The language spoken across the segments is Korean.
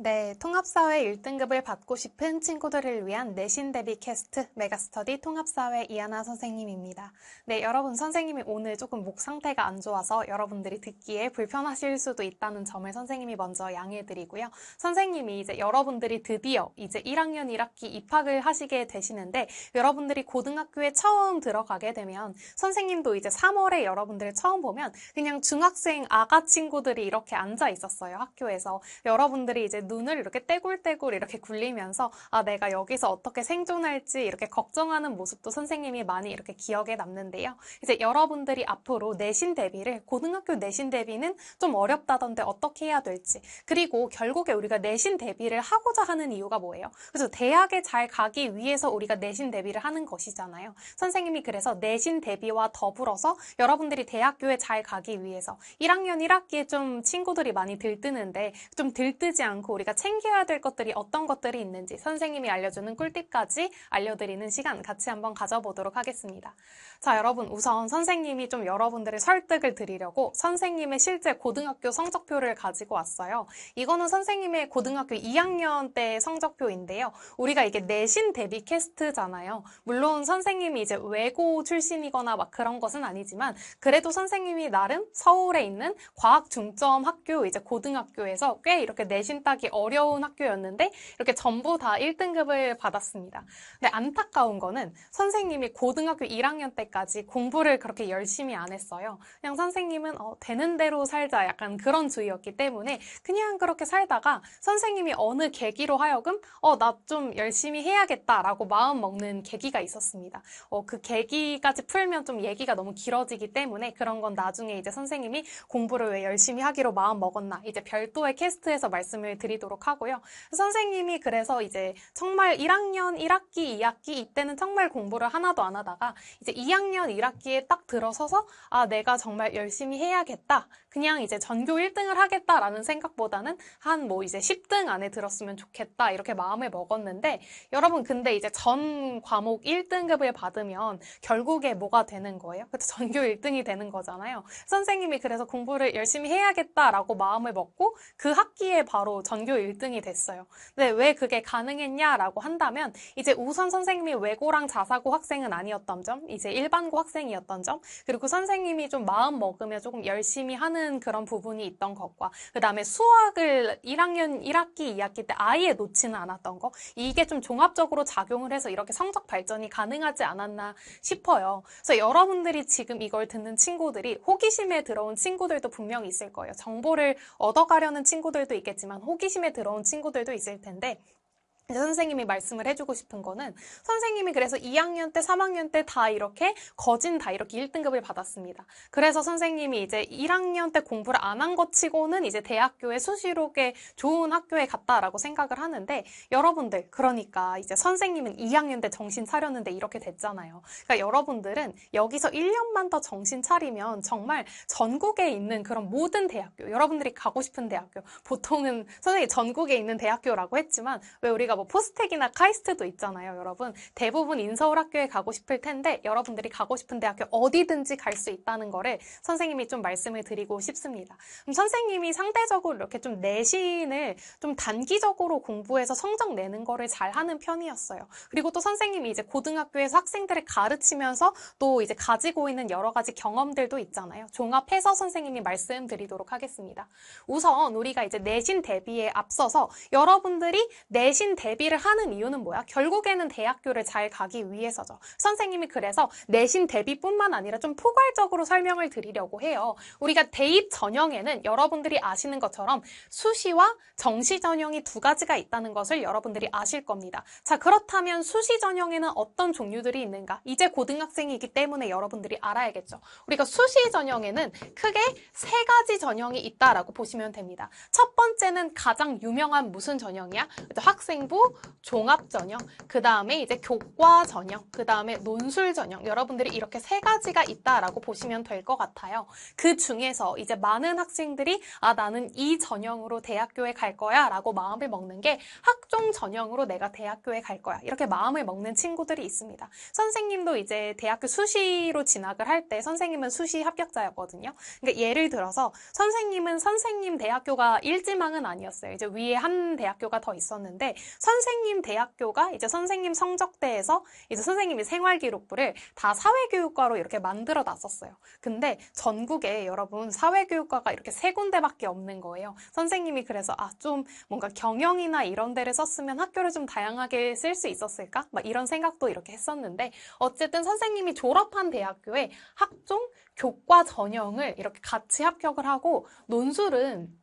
네, 통합사회 1등급을 받고 싶은 친구들을 위한 내신 대비 캐스트 메가스터디 통합사회 이하나 선생님입니다. 네, 여러분 선생님이 오늘 조금 목 상태가 안 좋아서 여러분들이 듣기에 불편하실 수도 있다는 점을 선생님이 먼저 양해드리고요. 선생님이 이제 여러분들이 드디어 이제 1학년 1학기 입학을 하시게 되시는데 여러분들이 고등학교에 처음 들어가게 되면 선생님도 이제 3월에 여러분들을 처음 보면 그냥 중학생 아가 친구들이 이렇게 앉아 있었어요, 학교에서. 여러분들이 이제 눈을 이렇게 떼굴떼굴 이렇게 굴리면서 내가 여기서 어떻게 생존할지 이렇게 걱정하는 모습도 선생님이 많이 이렇게 기억에 남는데요. 이제 여러분들이 앞으로 내신 대비를 고등학교 내신 대비는 좀 어렵다던데 어떻게 해야 될지, 그리고 결국에 우리가 내신 대비를 하고자 하는 이유가 뭐예요? 그래서 대학에 잘 가기 위해서 우리가 내신 대비를 하는 것이잖아요. 선생님이 그래서 내신 대비와 더불어서 여러분들이 대학교에 잘 가기 위해서 1학년 1학기에 좀 친구들이 많이 들뜨는데 좀 들뜨지 않고 우리가 챙겨야 될 것들이 어떤 것들이 있는지 선생님이 알려주는 꿀팁까지 알려드리는 시간 같이 한번 가져보도록 하겠습니다. 자, 여러분 우선 선생님이 좀 여러분들의 설득을 드리려고 선생님의 실제 고등학교 성적표를 가지고 왔어요. 이거는 선생님의 고등학교 2학년 때 성적표인데요. 우리가 이게 내신 대비 캐스트잖아요. 물론 선생님이 이제 외고 출신이거나 막 그런 것은 아니지만 그래도 선생님이 나름 서울에 있는 과학 중점 학교 이제 고등학교에서 꽤 이렇게 내신 따기 어려운 학교였는데 이렇게 전부 다 1등급을 받았습니다. 근데 안타까운 거는 선생님이 고등학교 1학년 때까지 공부를 그렇게 열심히 안 했어요. 그냥 선생님은 되는 대로 살자 약간 그런 주의였기 때문에 그냥 그렇게 살다가 선생님이 어느 계기로 하여금 나 좀 열심히 해야겠다라고 마음 먹는 계기가 있었습니다. 그 계기까지 풀면 좀 얘기가 너무 길어지기 때문에 그런 건 나중에 이제 선생님이 공부를 왜 열심히 하기로 마음 먹었나 이제 별도의 캐스트에서 말씀을 드리도록 하고요. 선생님이 그래서 이제 정말 1학년 1학기, 2학기 이때는 정말 공부를 하나도 안 하다가 이제 2학년 1학기에 딱 들어서서 내가 정말 열심히 해야겠다. 그냥 이제 전교 1등을 하겠다라는 생각보다는 한 뭐 이제 10등 안에 들었으면 좋겠다 이렇게 마음을 먹었는데 여러분 근데 이제 전 과목 1등급을 받으면 결국에 뭐가 되는 거예요? 그래서 전교 1등이 되는 거잖아요. 선생님이 그래서 공부를 열심히 해야겠다라고 마음을 먹고 그 학기에 바로 전교 1등이 됐어요. 근데 왜 그게 가능했냐라고 한다면 이제 우선 선생님이 외고랑 자사고 학생은 아니었던 점, 이제 일반고 학생이었던 점, 그리고 선생님이 좀 마음 먹으면 조금 열심히 하는 그런 부분이 있던 것과 그 다음에 수학을 1학년 1학기, 2학기 때 아예 놓지는 않았던 거, 이게 좀 종합적으로 작용을 해서 이렇게 성적 발전이 가능하지 않았나 싶어요. 그래서 여러분들이 지금 이걸 듣는 친구들이 호기심에 들어온 친구들도 분명히 있을 거예요. 정보를 얻어가려는 친구들도 있겠지만 호기심에 들어온 친구들도 있을 텐데 선생님이 말씀을 해주고 싶은 거는 선생님이 그래서 2학년 때, 3학년 때 다 이렇게 거진 다 이렇게 1등급을 받았습니다. 그래서 선생님이 이제 1학년 때 공부를 안 한 것 치고는 이제 대학교에 수시로 꽤 좋은 학교에 갔다라고 생각을 하는데 여러분들 그러니까 이제 선생님은 2학년 때 정신 차렸는데 이렇게 됐잖아요. 그러니까 여러분들은 여기서 1년만 더 정신 차리면 정말 전국에 있는 그런 모든 대학교, 여러분들이 가고 싶은 대학교, 보통은 선생님이 전국에 있는 대학교라고 했지만 왜 우리가 뭐 포스텍이나 카이스트도 있잖아요, 여러분. 대부분 인서울 학교에 가고 싶을 텐데 여러분들이 가고 싶은 대학교 어디든지 갈 수 있다는 거를 선생님이 좀 말씀을 드리고 싶습니다. 그럼 선생님이 상대적으로 이렇게 좀 내신을 좀 단기적으로 공부해서 성적 내는 거를 잘하는 편이었어요. 그리고 또 선생님이 이제 고등학교에서 학생들을 가르치면서 또 이제 가지고 있는 여러 가지 경험들도 있잖아요. 종합해서 선생님이 말씀드리도록 하겠습니다. 우선 우리가 이제 내신 대비에 앞서서 여러분들이 내신 대비를 하는 이유는 뭐야? 결국에는 대학교를 잘 가기 위해서죠. 선생님이 그래서 내신 대비뿐만 아니라 좀 포괄적으로 설명을 드리려고 해요. 우리가 대입 전형에는 여러분들이 아시는 것처럼 수시와 정시 전형이 두 가지가 있다는 것을 여러분들이 아실 겁니다. 자, 그렇다면 수시 전형에는 어떤 종류들이 있는가? 이제 고등학생이기 때문에 여러분들이 알아야겠죠. 우리가 수시 전형에는 크게 세 가지 전형이 있다라고 보시면 됩니다. 첫 번째는 가장 유명한 무슨 전형이야? 학생부, 그리고 종합 전형, 그 다음에 이제 교과 전형, 그 다음에 논술 전형. 여러분들이 이렇게 세 가지가 있다라고 보시면 될 것 같아요. 그 중에서 이제 많은 학생들이 나는 이 전형으로 대학교에 갈 거야 라고 마음을 먹는 게 학종 전형으로 내가 대학교에 갈 거야. 이렇게 마음을 먹는 친구들이 있습니다. 선생님도 이제 대학교 수시로 진학을 할 때 선생님은 수시 합격자였거든요. 그러니까 예를 들어서 선생님은 선생님 대학교가 일지망은 아니었어요. 이제 위에 한 대학교가 더 있었는데 선생님 대학교가 이제 선생님 성적대에서 이제 선생님이 생활기록부를 다 사회교육과로 이렇게 만들어 놨었어요. 근데 전국에 여러분 사회교육과가 이렇게 세 군데밖에 없는 거예요. 선생님이 그래서 좀 뭔가 경영이나 이런 데를 썼으면 학교를 좀 다양하게 쓸 수 있었을까? 막 이런 생각도 이렇게 했었는데 어쨌든 선생님이 졸업한 대학교에 학종, 교과 전형을 이렇게 같이 합격을 하고 논술은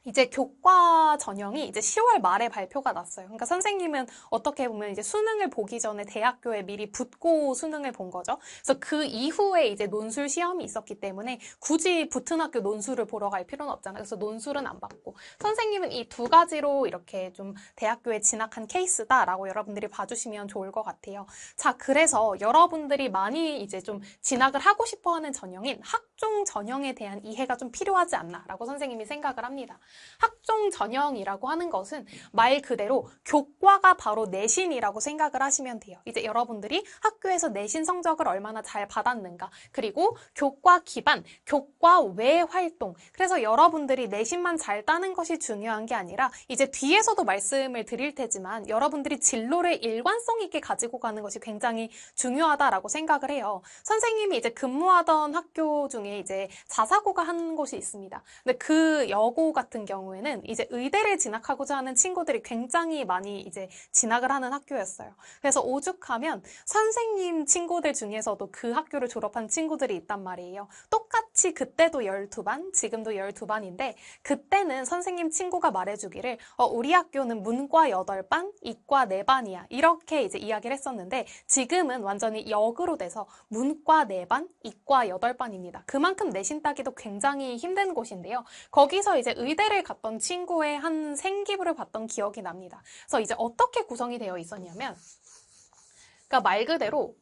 이제 교과 전형이 이제 10월 말에 발표가 났어요. 그러니까 선생님은 어떻게 보면 이제 수능을 보기 전에 대학교에 미리 붙고 수능을 본 거죠. 그래서 그 이후에 이제 논술 시험이 있었기 때문에 굳이 붙은 학교 논술을 보러 갈 필요는 없잖아요. 그래서 논술은 안 받고 선생님은 이 두 가지로 이렇게 좀 대학교에 진학한 케이스다라고 여러분들이 봐주시면 좋을 것 같아요. 자, 그래서 여러분들이 많이 이제 좀 진학을 하고 싶어하는 전형인 학종 전형에 대한 이해가 좀 필요하지 않나라고 선생님이 생각을 합니다. 학종 전형이라고 하는 것은 말 그대로 교과가 바로 내신이라고 생각을 하시면 돼요. 이제 여러분들이 학교에서 내신 성적을 얼마나 잘 받았는가, 그리고 교과 기반, 교과 외 활동. 그래서 여러분들이 내신만 잘 따는 것이 중요한 게 아니라 이제 뒤에서도 말씀을 드릴 테지만 여러분들이 진로를 일관성 있게 가지고 가는 것이 굉장히 중요하다라고 생각을 해요. 선생님이 이제 근무하던 학교 중에 이제 자사고가 한 곳이 있습니다. 근데 그 여고 같은 경우에는 이제 의대를 진학하고자 하는 친구들이 굉장히 많이 이제 진학을 하는 학교였어요. 그래서 오죽하면 선생님 친구들 중에서도 그 학교를 졸업한 친구들이 있단 말이에요. 똑같이 그때도 12반, 지금도 12반인데 그때는 선생님 친구가 말해주기를 우리 학교는 문과 8반, 이과 4반이야. 이렇게 이제 이야기를 했었는데 지금은 완전히 역으로 돼서 문과 4반, 이과 8반입니다. 그만큼 내신 따기도 굉장히 힘든 곳인데요. 거기서 이제 의대를 갔던 친구의 한 생기부를 봤던 기억이 납니다. 그래서 이제 어떻게 구성이 되어 있었냐면, 그러니까 말 그대로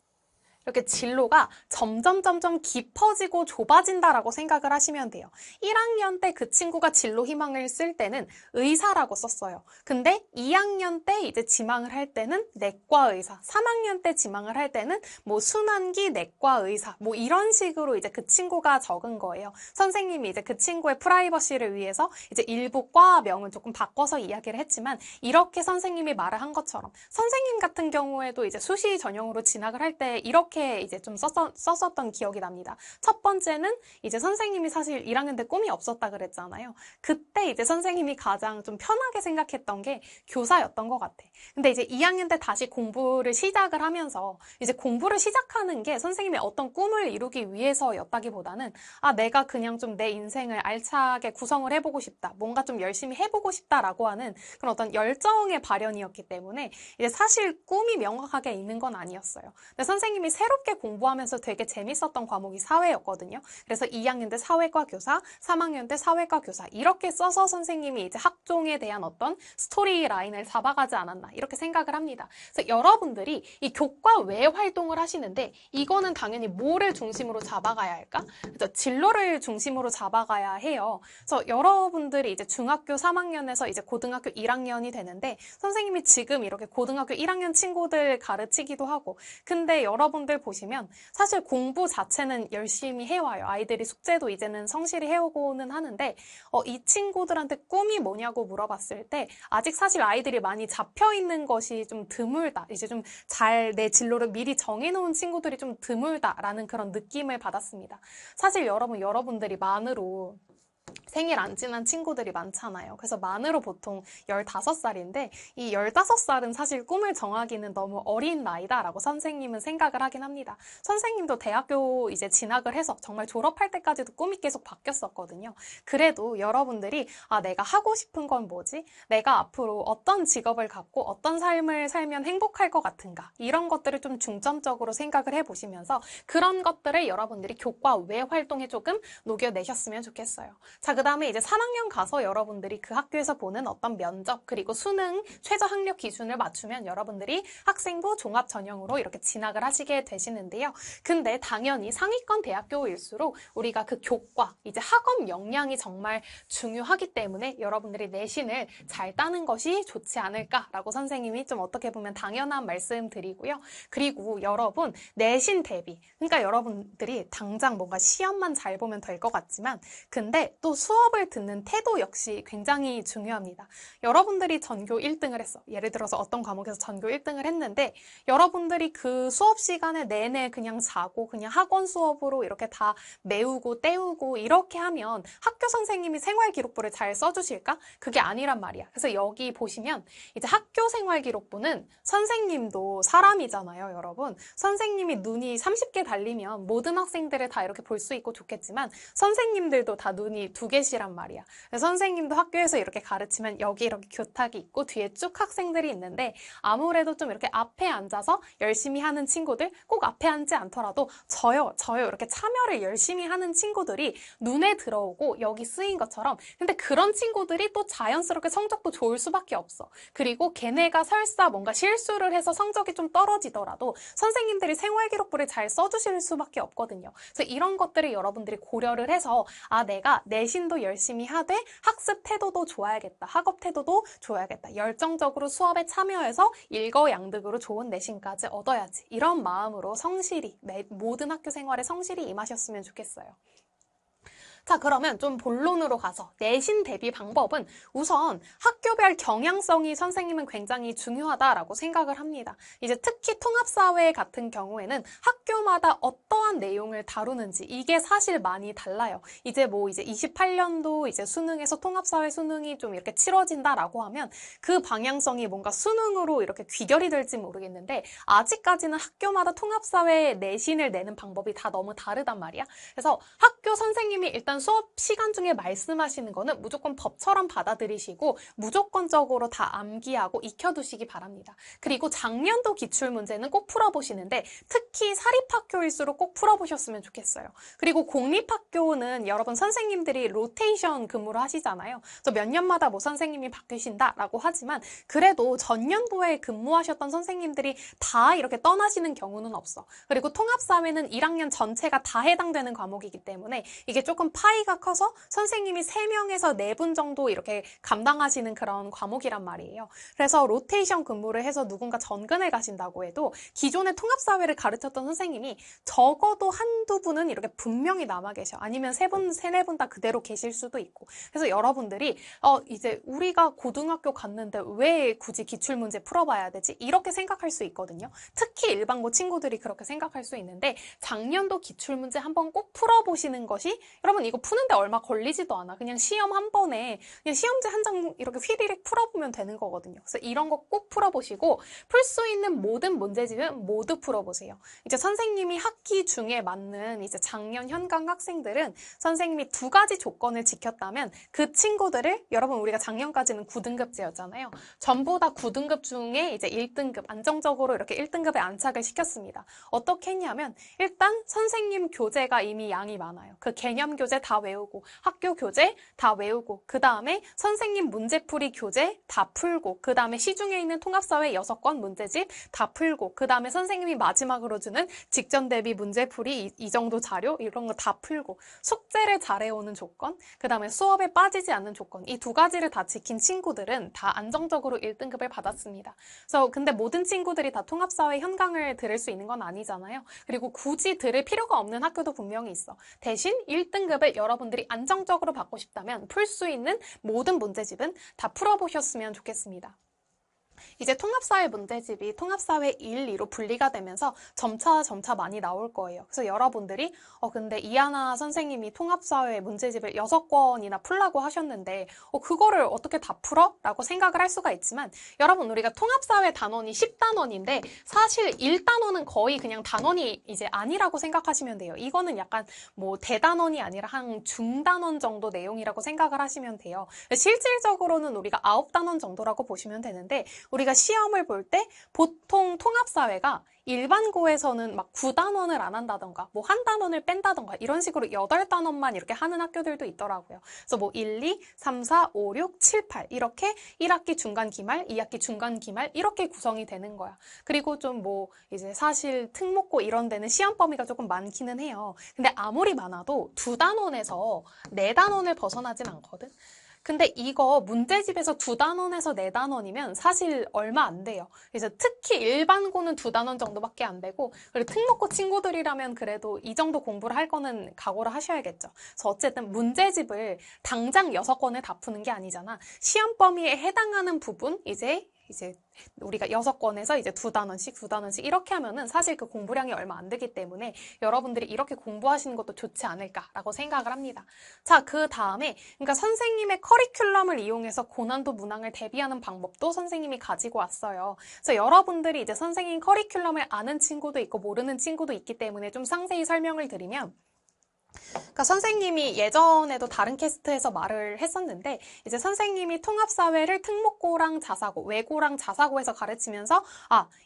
이렇게 진로가 점점 깊어지고 좁아진다라고 생각을 하시면 돼요. 1학년 때 그 친구가 진로 희망을 쓸 때는 의사라고 썼어요. 근데 2학년 때 이제 지망을 할 때는 내과 의사, 3학년 때 지망을 할 때는 뭐 순환기 내과 의사, 뭐 이런 식으로 이제 그 친구가 적은 거예요. 선생님이 이제 그 친구의 프라이버시를 위해서 이제 일부 과명은 조금 바꿔서 이야기를 했지만 이렇게 선생님이 말을 한 것처럼 선생님 같은 경우에도 이제 수시 전형으로 진학을 할 때 이렇게 이제 좀 썼었던 기억이 납니다. 첫 번째는 이제 선생님이 사실 1학년 때 꿈이 없었다 그랬잖아요. 그때 이제 선생님이 가장 좀 편하게 생각했던 게 교사였던 것 같아. 근데 이제 2학년 때 다시 공부를 시작을 하면서 이제 공부를 시작하는 게 선생님이 어떤 꿈을 이루기 위해서였다기보다는 내가 그냥 좀 내 인생을 알차게 구성을 해보고 싶다. 뭔가 좀 열심히 해보고 싶다라고 하는 그런 어떤 열정의 발현이었기 때문에 이제 사실 꿈이 명확하게 있는 건 아니었어요. 근데 선생님이 새롭게 공부하면서 되게 재밌었던 과목이 사회였거든요. 그래서 2학년 때 사회과 교사, 3학년 때 사회과 교사 이렇게 써서 선생님이 이제 학종에 대한 어떤 스토리 라인을 잡아가지 않았나 이렇게 생각을 합니다. 그래서 여러분들이 이 교과 외 활동을 하시는데 이거는 당연히 뭐를 중심으로 잡아가야 할까? 그래서 진로를 중심으로 잡아가야 해요. 그래서 여러분들이 이제 중학교 3학년에서 이제 고등학교 1학년이 되는데 선생님이 지금 이렇게 고등학교 1학년 친구들 가르치기도 하고 근데 여러분들 보시면 사실 공부 자체는 열심히 해와요. 아이들이 숙제도 이제는 성실히 해오고는 하는데 이 친구들한테 꿈이 뭐냐고 물어봤을 때 아직 사실 아이들이 많이 잡혀있는 것이 좀 드물다. 이제 좀 잘 내 진로를 미리 정해놓은 친구들이 좀 드물다라는 그런 느낌을 받았습니다. 사실 여러분들이 만으로 생일 안 지난 친구들이 많잖아요. 그래서 만으로 보통 15살인데 이 15살은 사실 꿈을 정하기는 너무 어린 나이다라고 선생님은 생각을 하긴 합니다. 선생님도 대학교 이제 진학을 해서 정말 졸업할 때까지도 꿈이 계속 바뀌었었거든요. 그래도 여러분들이 내가 하고 싶은 건 뭐지? 내가 앞으로 어떤 직업을 갖고 어떤 삶을 살면 행복할 것 같은가? 이런 것들을 좀 중점적으로 생각을 해보시면서 그런 것들을 여러분들이 교과 외 활동에 조금 녹여내셨으면 좋겠어요. 자, 그 다음에 이제 3학년 가서 여러분들이 그 학교에서 보는 어떤 면접, 그리고 수능 최저 학력 기준을 맞추면 여러분들이 학생부 종합 전형으로 이렇게 진학을 하시게 되시는데요. 근데 당연히 상위권 대학교일수록 우리가 그 교과, 이제 학업 역량이 정말 중요하기 때문에 여러분들이 내신을 잘 따는 것이 좋지 않을까라고 선생님이 좀 어떻게 보면 당연한 말씀 드리고요. 그리고 여러분, 내신 대비, 그러니까 여러분들이 당장 뭔가 시험만 잘 보면 될 것 같지만 근데 또 수업을 듣는 태도 역시 굉장히 중요합니다. 여러분들이 전교 1등을 했어. 예를 들어서 어떤 과목에서 전교 1등을 했는데 여러분들이 그 수업 시간에 내내 그냥 자고 그냥 학원 수업으로 이렇게 다 메우고 때우고 이렇게 하면 학교 선생님이 생활기록부를 잘 써주실까? 그게 아니란 말이야. 그래서 여기 보시면 이제 학교 생활기록부는 선생님도 사람이잖아요, 여러분. 선생님이 눈이 30개 달리면 모든 학생들을 다 이렇게 볼 수 있고 좋겠지만 선생님들도 다 눈이 2개시란 말이야. 선생님도 학교에서 이렇게 가르치면 여기 이렇게 교탁이 있고 뒤에 쭉 학생들이 있는데 아무래도 좀 이렇게 앞에 앉아서 열심히 하는 친구들, 꼭 앞에 앉지 않더라도 저요 이렇게 참여를 열심히 하는 친구들이 눈에 들어오고 여기 쓰인 것처럼 근데 그런 친구들이 또 자연스럽게 성적도 좋을 수밖에 없어. 그리고 걔네가 설사 뭔가 실수를 해서 성적이 좀 떨어지더라도 선생님들이 생활기록부를 잘 써주실 수밖에 없거든요. 그래서 이런 것들을 여러분들이 고려를 해서 내가 내신도 열심히 하되 학습 태도도 좋아야겠다. 학업 태도도 좋아야겠다. 열정적으로 수업에 참여해서 일거양득으로 좋은 내신까지 얻어야지. 이런 마음으로 성실히 모든 학교 생활에 성실히 임하셨으면 좋겠어요. 자, 그러면 좀 본론으로 가서 내신 대비 방법은 우선 학교별 경향성이 선생님은 굉장히 중요하다라고 생각을 합니다. 이제 특히 통합사회 같은 경우에는 학교마다 어떠한 내용을 다루는지 이게 사실 많이 달라요. 이제 28년도 이제 수능에서 통합사회 수능이 좀 이렇게 치러진다라고 하면 그 방향성이 뭔가 수능으로 이렇게 귀결이 될지 모르겠는데 아직까지는 학교마다 통합사회 내신을 내는 방법이 다 너무 다르단 말이야. 그래서 학교 선생님이 일단 수업 시간 중에 말씀하시는 거는 무조건 법처럼 받아들이시고 무조건적으로 다 암기하고 익혀두시기 바랍니다. 그리고 작년도 기출문제는 꼭 풀어보시는데 특히 사립학교일수록 꼭 풀어보셨으면 좋겠어요. 그리고 공립학교는 여러분 선생님들이 로테이션 근무를 하시잖아요. 그래서 몇 년마다 선생님이 바뀌신다라고 하지만 그래도 전년도에 근무하셨던 선생님들이 다 이렇게 떠나시는 경우는 없어. 그리고 통합사회는 1학년 전체가 다 해당되는 과목이기 때문에 이게 조금 파이가 커서 선생님이 3명에서 4분 정도 이렇게 감당하시는 그런 과목이란 말이에요. 그래서 로테이션 근무를 해서 누군가 전근을 가신다고 해도 기존의 통합사회를 가르쳤던 선생님이 적어도 한두 분은 이렇게 분명히 남아 계셔. 아니면 3분, 4분 다 그대로 계실 수도 있고. 그래서 여러분들이 이제 우리가 고등학교 갔는데 왜 굳이 기출문제 풀어봐야 되지? 이렇게 생각할 수 있거든요. 특히 일반고 친구들이 그렇게 생각할 수 있는데 작년도 기출문제 한번 꼭 풀어보시는 것이 여러분 이거 푸는데 얼마 걸리지도 않아. 그냥 시험 한 번에 그냥 시험지 한 장 이렇게 휘리릭 풀어보면 되는 거거든요. 그래서 이런 거 꼭 풀어보시고 풀 수 있는 모든 문제집은 모두 풀어보세요. 이제 선생님이 학기 중에 맞는 이제 작년 현강 학생들은 선생님이 2가지 조건을 지켰다면 그 친구들을 여러분 우리가 작년까지는 9등급제였잖아요. 전부 다 9등급 중에 이제 1등급 안정적으로 이렇게 1등급에 안착을 시켰습니다. 어떻게 했냐면 일단 선생님 교재가 이미 양이 많아요. 그 개념 교재 다 외우고 학교 교재 다 외우고 그 다음에 선생님 문제풀이 교재 다 풀고 그 다음에 시중에 있는 통합사회 6권 문제집 다 풀고 그 다음에 선생님이 마지막으로 주는 직전 대비 문제풀이 이 정도 자료 이런 거 다 풀고 숙제를 잘해오는 조건 그 다음에 수업에 빠지지 않는 조건 이 2가지를 다 지킨 친구들은 다 안정적으로 1등급을 받았습니다. 그래서 근데 모든 친구들이 다 통합사회 현강을 들을 수 있는 건 아니잖아요. 그리고 굳이 들을 필요가 없는 학교도 분명히 있어. 대신 1등급을 여러분들이 안정적으로 받고 싶다면 풀 수 있는 모든 문제집은 다 풀어보셨으면 좋겠습니다. 이제 통합사회 문제집이 통합사회 1, 2로 분리가 되면서 점차 많이 나올 거예요. 그래서 여러분들이 근데 이하나 선생님이 통합사회 문제집을 6권이나 풀라고 하셨는데 그거를 어떻게 다 풀어? 라고 생각을 할 수가 있지만 여러분 우리가 통합사회 단원이 10단원인데 사실 1단원은 거의 그냥 단원이 이제 아니라고 생각하시면 돼요. 이거는 약간 대단원이 아니라 한 중단원 정도 내용이라고 생각을 하시면 돼요. 실질적으로는 우리가 9단원 정도라고 보시면 되는데 우리가 우리가 시험을 볼 때 보통 통합사회가 일반고에서는 막 9단원을 안 한다던가 뭐 한 단원을 뺀다던가 이런 식으로 8단원만 이렇게 하는 학교들도 있더라고요. 그래서 뭐 1, 2, 3, 4, 5, 6, 7, 8 이렇게 1학기 중간 기말, 2학기 중간 기말 이렇게 구성이 되는 거야. 그리고 좀 뭐 이제 사실 특목고 이런 데는 시험 범위가 조금 많기는 해요. 근데 아무리 많아도 2단원에서 4단원을 벗어나진 않거든. 근데 이거 문제집에서 2단원에서 4단원이면 사실 얼마 안 돼요. 그래서 특히 일반고는 2단원 정도밖에 안 되고, 그리고 특목고 친구들이라면 그래도 이 정도 공부를 할 거는 각오를 하셔야겠죠. 그래서 어쨌든 문제집을 당장 6권을 다 푸는 게 아니잖아. 시험 범위에 해당하는 부분, 이제 우리가 6권에서 이제 2단원씩 이렇게 하면은 사실 그 공부량이 얼마 안 되기 때문에 여러분들이 이렇게 공부하시는 것도 좋지 않을까라고 생각을 합니다. 자, 그 다음에 그러니까 선생님의 커리큘럼을 이용해서 고난도 문항을 대비하는 방법도 선생님이 가지고 왔어요. 그래서 여러분들이 이제 선생님 커리큘럼을 아는 친구도 있고 모르는 친구도 있기 때문에 좀 상세히 설명을 드리면, 그러니까 선생님이 예전에도 다른 캐스트에서 말을 했었는데, 이제 선생님이 통합사회를 특목고랑 자사고, 외고랑 자사고에서 가르치면서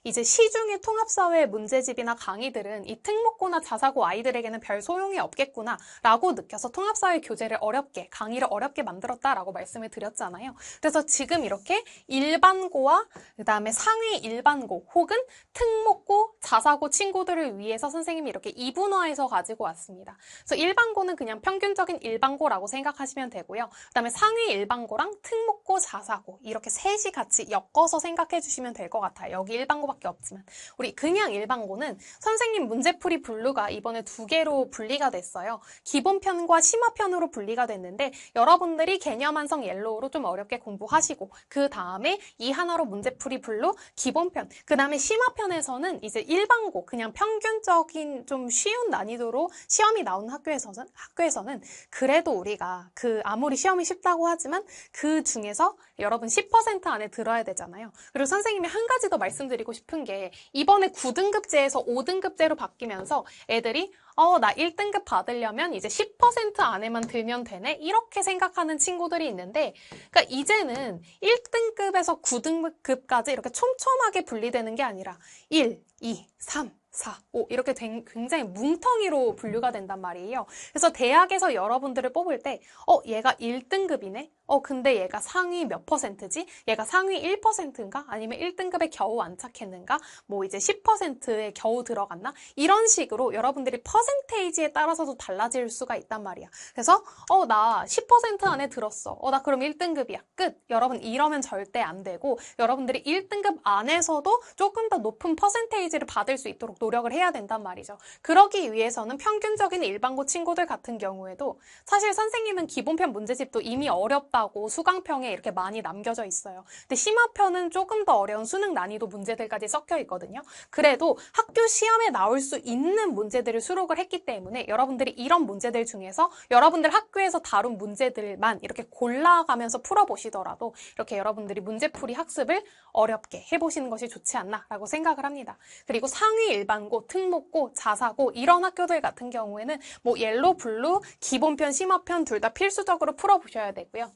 이제 시중의 통합사회 문제집이나 강의들은 이 특목고나 자사고 아이들에게는 별 소용이 없겠구나 라고 느껴서 통합사회 교재를 어렵게, 강의를 어렵게 만들었다라고 말씀을 드렸잖아요. 그래서 지금 이렇게 일반고와 그 다음에 상위 일반고 혹은 특목고, 자사고 친구들을 위해서 선생님이 이렇게 이분화해서 가지고 왔습니다. 그래서 일반고는 그냥 평균적인 일반고라고 생각하시면 되고요. 그 다음에 상위 일반고랑 특목고, 자사고 이렇게 셋이 같이 엮어서 생각해 주시면 될 것 같아요. 여기 일반고밖에 없지만. 우리 그냥 일반고는 선생님 문제풀이 분류가 이번에 2개로 분리가 됐어요. 기본편과 심화편으로 분리가 됐는데 여러분들이 개념 완성 옐로우로 좀 어렵게 공부하시고, 그 다음에 이 하나로 문제풀이 분류, 기본편, 그 다음에 심화편에서는 이제 일반고 그냥 평균적인 좀 쉬운 난이도로 시험이 나오는 학교에서는 그래도 우리가 아무리 시험이 쉽다고 하지만 그 중에서 여러분 10% 안에 들어야 되잖아요. 그리고 선생님이 한 가지 더 말씀드리고 싶은 게, 이번에 9등급제에서 5등급제로 바뀌면서 애들이 나 1등급 받으려면 이제 10% 안에만 들면 되네? 이렇게 생각하는 친구들이 있는데, 그러니까 이제는 1등급에서 9등급까지 이렇게 촘촘하게 분리되는 게 아니라 1, 2, 3, 4, 5 이렇게 굉장히 뭉텅이로 분류가 된단 말이에요. 그래서 대학에서 여러분들을 뽑을 때 얘가 1등급이네? 근데 얘가 상위 몇 %지? 얘가 상위 1%인가? 아니면 1등급에 겨우 안착했는가? 뭐 이제 10%에 겨우 들어갔나? 이런 식으로 여러분들이 퍼센테이지에 따라서도 달라질 수가 있단 말이야. 그래서 나 10% 안에 들었어. 나 그럼 1등급이야. 끝. 여러분 이러면 절대 안 되고, 여러분들이 1등급 안에서도 조금 더 높은 퍼센테이지를 받을 수 있도록 노력을 해야 된단 말이죠. 그러기 위해서는 평균적인 일반고 친구들 같은 경우에도 사실 선생님은 기본편 문제집도 이미 어렵다고 수강평에 이렇게 많이 남겨져 있어요. 근데 심화편은 조금 더 어려운 수능 난이도 문제들까지 섞여 있거든요. 그래도 학교 시험에 나올 수 있는 문제들을 수록을 했기 때문에 여러분들이 이런 문제들 중에서 여러분들 학교에서 다룬 문제들만 이렇게 골라가면서 풀어보시더라도 이렇게 여러분들이 문제풀이 학습을 어렵게 해보시는 것이 좋지 않나라고 생각을 합니다. 그리고 상위 일반고, 특목고, 자사고 이런 학교들 같은 경우에는 뭐 옐로, 블루, 기본편, 심화편 둘 다 필수적으로 풀어보셔야 되고요.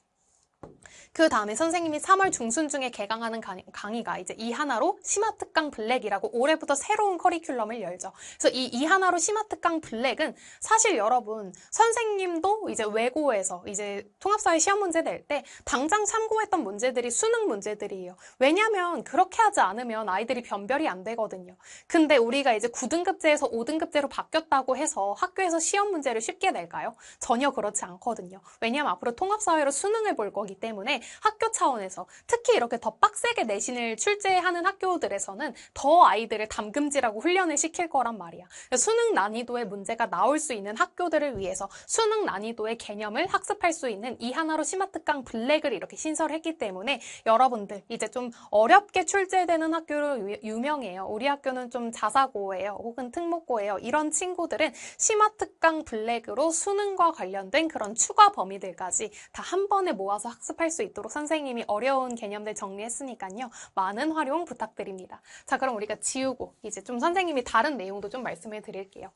그 다음에 선생님이 3월 중순중에 개강하는 강의가 이제 이 하나로 심화특강 블랙이라고 올해부터 새로운 커리큘럼을 열죠. 그래서 이 하나로 심화특강 블랙은 사실 여러분 선생님도 이제 외고에서 이제 통합사회 시험 문제 낼 때 당장 참고했던 문제들이 수능 문제들이에요. 왜냐면 그렇게 하지 않으면 아이들이 변별이 안 되거든요. 근데 우리가 이제 9등급제에서 5등급제로 바뀌었다고 해서 학교에서 시험 문제를 쉽게 낼까요? 전혀 그렇지 않거든요. 왜냐면 앞으로 통합사회로 수능을 볼 거기 때문에 학교 차원에서 특히 이렇게 더 빡세게 내신을 출제하는 학교들에서는 더 아이들을 담금질하고 훈련을 시킬 거란 말이야. 수능 난이도의 문제가 나올 수 있는 학교들을 위해서 수능 난이도의 개념을 학습할 수 있는 이 하나로 심화특강 블랙을 이렇게 신설했기 때문에 여러분들 이제 좀 어렵게 출제되는 학교로 유명해요. 우리 학교는 좀 자사고예요. 혹은 특목고예요. 이런 친구들은 심화특강 블랙으로 수능과 관련된 그런 추가 범위들까지 다 한 번에 모아서 학습할 수 있도록 선생님이 어려운 개념들 정리했으니까요. 많은 활용 부탁드립니다. 자, 그럼 우리가 지우고 이제 좀 선생님이 다른 내용도 좀 말씀해 드릴게요.